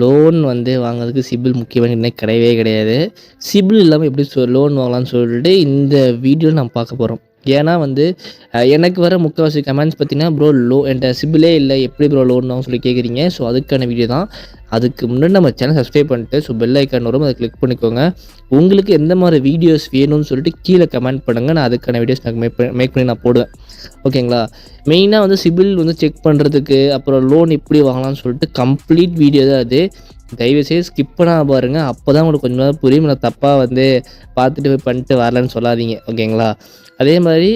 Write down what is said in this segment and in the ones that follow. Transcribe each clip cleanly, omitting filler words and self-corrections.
Loan வந்து வாங்குறதுக்கு சிபில் முக்கியமான கிடையவே கிடையாது. சிபில் இல்லாமல் எப்படி லோன் வாங்கலாம்னு சொல்லிட்டு இந்த வீடியோவில் நம்ம பார்க்க போகிறோம். ஏன்னா வந்து எனக்கு வர முக்கால்வாசி கமெண்ட்ஸ் பார்த்தீங்கன்னா, ப்ரோ என்கிட்ட சிபிலே இல்லை, எப்படி ப்ரோ லோன் வாங்க சொல்லி கேட்குறீங்க. ஸோ அதுக்கான வீடியோ தான். அதுக்கு முன்னாடி நம்ம சேனல் சப்ஸ்கிரைப் பண்ணிட்டு பெல் ஐக்கான் வரும், அதை கிளிக் பண்ணிக்கோங்க. உங்களுக்கு எந்த மாதிரி வீடியோஸ் வேணும்னு சொல்லிட்டு கீழே கமெண்ட் பண்ணுங்கள். நான் அதுக்கான வீடியோஸ் நான் மேக் பண்ணி நான் போடுவேன். ஓகேங்களா? மெயினாக வந்து சிபில் வந்து செக் பண்ணுறதுக்கு, அப்புறம் லோன் எப்படி வாங்கலாம்னு சொல்லிட்டு கம்ப்ளீட் வீடியோ தான் அது. தயவுசெய்து ஸ்கிப் பண்ணால் பாருங்கள். அப்போ தான் உங்களுக்கு கொஞ்சம் நேரம் புரியும். நான் தப்பாக வந்து பார்த்துட்டு போய் பண்ணிட்டு வரலன்னு சொல்லாதீங்க. ஓகேங்களா? அதே மாதிரி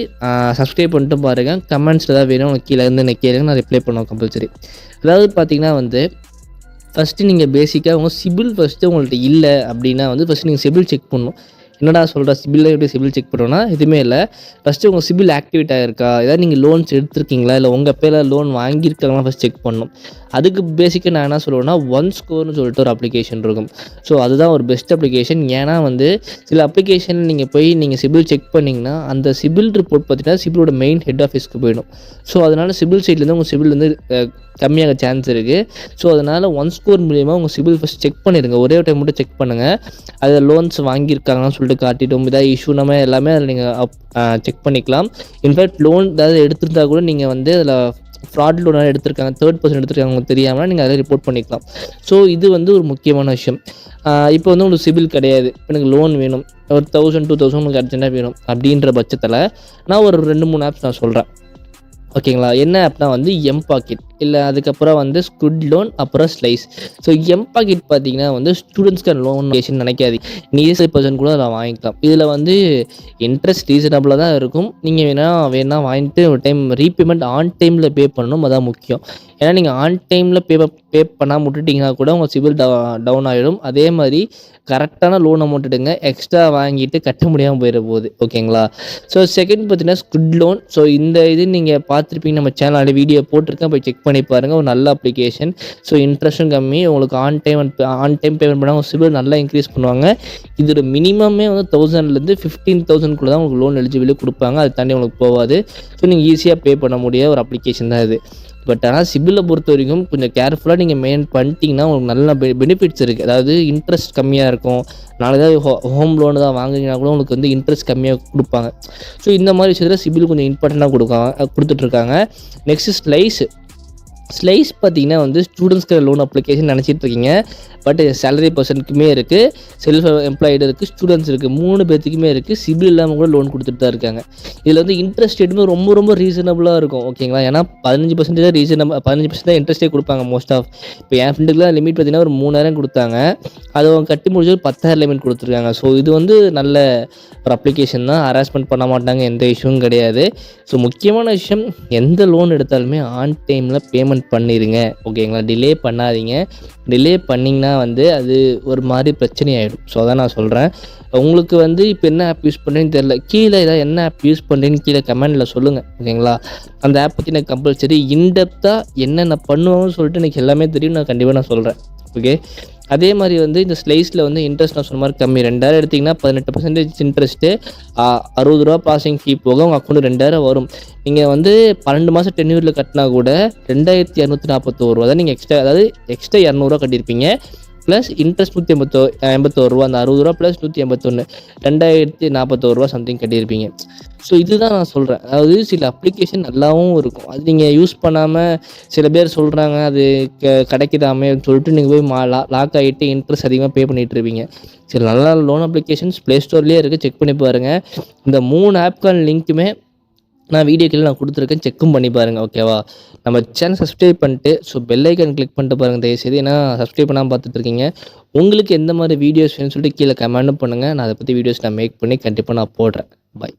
சப்ஸ்கிரைப் பண்ணிட்டு பாருங்கள். கமெண்ட்ஸில் தான் வேணும் உங்களுக்கு கீழே இருந்து கேளுங்க, நான் ரிப்ளை பண்ணுவேன் கம்பல்சரி. அதாவது பார்த்தீங்கன்னா வந்து ஃபஸ்ட்டு நீங்கள் பேசிக்காக உங்கள் சிபில் ஃபஸ்ட்டு உங்கள்கிட்ட இல்லை அப்படின்னா வந்து ஃபஸ்ட்டு நீங்கள் சிபில் செக் பண்ணணும். என்னடா சொல்கிற, சிபிலில் எப்படி சிபில் செக் பண்ணுறோன்னா எதுவுமே இல்லை. ஃபஸ்ட்டு உங்கள் சிபில் ஆக்டிவேட் ஆகிருக்கா, ஏதாவது நீங்கள் லோன்ஸ் எடுத்துருக்கீங்களா, இல்லை உங்கள் பேரில் லோன் வாங்கியிருக்காங்களா ஃபஸ்ட் செக் பண்ணணும். அதுக்கு பேசிக்காக நான் என்ன சொல்லுவேன்னா, ஒன் ஸ்கோர்னு சொல்லிட்டு ஒரு அப்ளிகேஷன் இருக்கும். ஸோ அதுதான் ஒரு பெஸ்ட் அப்ளிகேஷன். ஏன்னா வந்து சில அப்ளிகேஷன் நீங்கள் போய் நீங்கள் சிபில் செக் பண்ணிங்கன்னா அந்த சிபில் ரிப்போர்ட் பார்த்தீங்கன்னா சிபிலோட மெயின் ஹெட் ஆஃபீஸ்க்கு போயிடும். ஸோ அதனால் சிபில் சைட்லேருந்து உங்கள் சிபில் வந்து கம்மியாக சான்ஸ் இருக்குது. ஸோ அதனால் ஒன் ஸ்கோர் மூலியமாக உங்கள் சிபில் ஃபஸ்ட் செக் பண்ணிடுங்க. ஒரே ஒரு டைம் மட்டும் செக் பண்ணுங்கள். அதில் லோன்ஸ் வாங்கியிருக்காங்கன்னு சொல்லிட்டு காட்டிட்டோம், இதாக இஷ்யூ நம்ம எல்லாமே அதில் நீங்கள் செக் பண்ணிக்கலாம். இன்ஃபேக்ட் லோன் ஏதாவது எடுத்திருந்தா கூட நீங்கள் வந்து அதில் ஃப்ராட் லோனாக எடுத்திருக்காங்க, தேர்ட் பர்சன் எடுத்திருக்காங்க உங்களுக்கு தெரியாமல் நீங்கள் அதை ரிப்போர்ட் பண்ணிக்கலாம். ஸோ இது வந்து ஒரு முக்கியமான விஷயம். இப்போ வந்து உங்களுக்கு சிபில் கிடையாது, எனக்கு லோன் வேணும், ஒரு 1000 2000 உங்களுக்கு அர்ஜென்ட்டாக வேணும் அப்படின்ற பட்சத்தில் நான் ஒரு 2-3 ஆப்ஸ் நான் சொல்கிறேன். ஓகேங்களா? என்ன ஆப்னா வந்து எம்பாக்கெட், இல்லை அதுக்கப்புறம் வந்து ஸ்குட் லோன், அப்புறம் ஸ்லைஸ். ஸோ எம்பாக்கெட் பார்த்தீங்கன்னா வந்து ஸ்டூடெண்ட்ஸ்க்கு லோன் நினைக்காது, நீங்கள் 5% கூட அதில் வாங்கிக்கலாம். இதில் வந்து இன்ட்ரெஸ்ட் ரீசனபிளாக தான் இருக்கும். நீங்கள் வேணா வாங்கிட்டு ஒரு டைம் ரீபேமெண்ட் ஆன் டைமில் பே பண்ணணும், அதான் முக்கியம். ஏன்னா நீங்கள் ஆன் டைமில் பே பண்ணாமல் விட்டுட்டிங்கன்னா கூட உங்கள் சிபில் டவுன் ஆகிடும். அதே மாதிரி கரெக்டான லோன் அமௌண்ட் எடுங்க, எக்ஸ்ட்ரா வாங்கிட்டு கட்ட முடியாமல் போயிட போகுது. ஓகேங்களா? ஸோ செகண்ட் பார்த்தீங்கன்னா ஸ்குட் லோன். ஸோ இந்த இது நீங்கள் பார்த்துருப்பீங்க, நம்ம சேனலில் வீடியோ போட்டிருக்கேன், போய் செக் பண்ணி பாருங்கள். ஒரு நல்ல அப்ளிகேஷன். ஸோ இன்ட்ரெஸ்ட்டும் கம்மி, உங்களுக்கு ஆன் டைம் பேமெண்ட் பண்ணால் உங்கள் சிபில் நல்லா இன்க்ரீஸ் பண்ணுவாங்க. இதோட மினிமமே வந்து 1000லேருந்து 15,000 தான் உங்களுக்கு லோன் எலிஜிபிலிட்டி கொடுப்பாங்க. அது தாண்டி உங்களுக்கு போகாது. ஸோ நீங்கள் ஈஸியாக பே பண்ண முடிய ஒரு அப்ளிகேஷன் தான் இது. பட் ஆனால் சிபிலை பொறுத்த வரைக்கும் கொஞ்சம் கேர்ஃபுல்லாக நீங்கள் மெயின் பண்ணிட்டீங்கன்னா உங்களுக்கு நல்ல பெனிஃபிட்ஸ் இருக்குது. அதாவது இன்ட்ரெஸ்ட் கம்மியாக இருக்கும். நாளைக்கு ஹோம் லோனு தான் வாங்குறீங்கன்னா கூட உங்களுக்கு வந்து இன்ட்ரெஸ்ட் கம்மியாக கொடுப்பாங்க. ஸோ இந்த மாதிரி விஷயத்தில் சிபில் கொஞ்சம் இம்பார்ட்டண்ட்டாக கொடுத்துட்ருக்காங்க. நெக்ஸ்ட்டு ஸ்லைஸ் பார்த்தீங்கன்னா வந்து ஸ்டூடெண்ட்ஸ்க்கு லோன் அப்ளிகேஷன் நினச்சிட்டு இருக்கீங்க. பட் சேலரி பர்சனுக்குமே இருக்குது, செல்ஃப் எம்ப்ளாய்டு இருக்குது, ஸ்டூடெண்ட்ஸ் இருக்குது, 3 பேர்த்துக்குமே இருக்குது. சிபில் இல்லாமல் கூட லோன் கொடுத்துட்டு தான் இருக்காங்க. இதில் வந்து இன்ட்ரெஸ்ட் ரேட்டுமே ரொம்ப ரொம்ப ரீசனபுளாக இருக்கும். ஓகேங்களா? ஏன்னா 15% தான் 15% தான் இன்ட்ரெஸ்ட்டே கொடுப்பாங்க மோஸ்ட் ஆஃப். இப்போ என் ஃப்ரெண்டுக்குலாம் லிமிட் பார்த்தீங்கன்னா ஒரு 3000 கொடுத்தாங்க, அதை கட்டி முடிஞ்சு 10,000 லிமிட் கொடுத்துருக்காங்க. ஸோ இது வந்து நல்ல ஒரு அப்ளிகேஷன் தான். ஹராஸ்மெண்ட் பண்ண மாட்டாங்க, எந்த இஷ்யூவும் கிடையாது. ஸோ முக்கியமான விஷயம், எந்த லோன் எடுத்தாலுமே ஆன் டைமில் பேமெண்ட் பண்ணிடுங்க. ஓகேங்களா? டிலே பண்ணாதீங்க. டிலே பண்ணிங்கன்னா வந்து அது ஒரு மாதிரி பிரச்சனை ஆகிடும். ஸோ அதான் நான் சொல்கிறேன். உங்களுக்கு வந்து இப்போ என்ன ஆப் யூஸ் பண்ணுறேன்னு தெரில, கீழே ஏதாவது என்ன ஆப் யூஸ் பண்ணுறேன்னு கீழே கமெண்டில் சொல்லுங்கள். ஓகேங்களா? அந்த ஆப் பற்றி எனக்கு கம்பல்சரி இன்டெப்த்தாக என்னென்ன பண்ணுவோம்னு சொல்லிட்டு எனக்கு எல்லாமே தெரியும், நான் கண்டிப்பாக நான் சொல்கிறேன். ஓகே? அதே மாதிரி வந்து இந்த ஸ்லைஸில் வந்து இன்ட்ரெஸ்ட் நான் சொன்ன மாதிரி கம்மி. 2000 எடுத்திங்கன்னா 18% இன்ட்ரெஸ்ட்டு, 60 ரூபா ப்ராசஸிங் ஃபீ போக உங்கள் அக்கௌண்ட் 2000 வரும். நீங்கள் வந்து 12 மாதம் டென்யூரில் கட்டினா கூட 2241 ரூபா தான் நீங்கள் எக்ஸ்ட்ரா, அதாவது எக்ஸ்ட்ரா 200 கட்டியிருப்பீங்க. ப்ளஸ் இன்ட்ரெஸ்ட் 181 ரூபா, அந்த 60 ரூபா ப்ளஸ் 181, 2041 ரூபா சம்திங் கட்டியிருப்பீங்க. ஸோ இதுதான் நான் சொல்கிறேன். அதாவது சில அப்ளிகேஷன் நல்லாவும் இருக்கும், அது நீங்கள் யூஸ் பண்ணாமல் சில பேர் சொல்கிறாங்க அது கிடைக்குதாமே சொல்லிட்டு நீங்கள் போய் லாக் ஆகிட்டு இன்ட்ரெஸ்ட் அதிகமாக பே பண்ணிகிட்டு இருப்பீங்க. சில நல்ல லோன் அப்ளிகேஷன்ஸ் ப்ளே ஸ்டோர்லேயே இருக்குது, செக் பண்ணி பாருங்கள். இந்த 3 ஆப்கான லிங்க்குமே நான் வீடியோ கீழே நான் கொடுத்துருக்கேன், செக்கும் பண்ணி பாருங்கள். ஓகேவா? நம்ம சேனல் சப்ஸ்கிரைப் பண்ணிட்டு பெல் ஐக்கான் கிளிக் பண்ணிட்டு பாருங்கள் தயவுசெய்து. ஏன்னா சப்ஸ்கிரைப் பண்ணாமல் பார்த்துட்ருக்கீங்க. உங்களுக்கு எந்த மாதிரி வீடியோஸ் வேணும்னு சொல்லிட்டு கீழே கமெண்ட்டும் பண்ணுங்கள். நான் அதை பற்றி வீடியோஸ் நான் மேக் பண்ணி கண்டிப்பாக நான் போடுறேன். பாய்.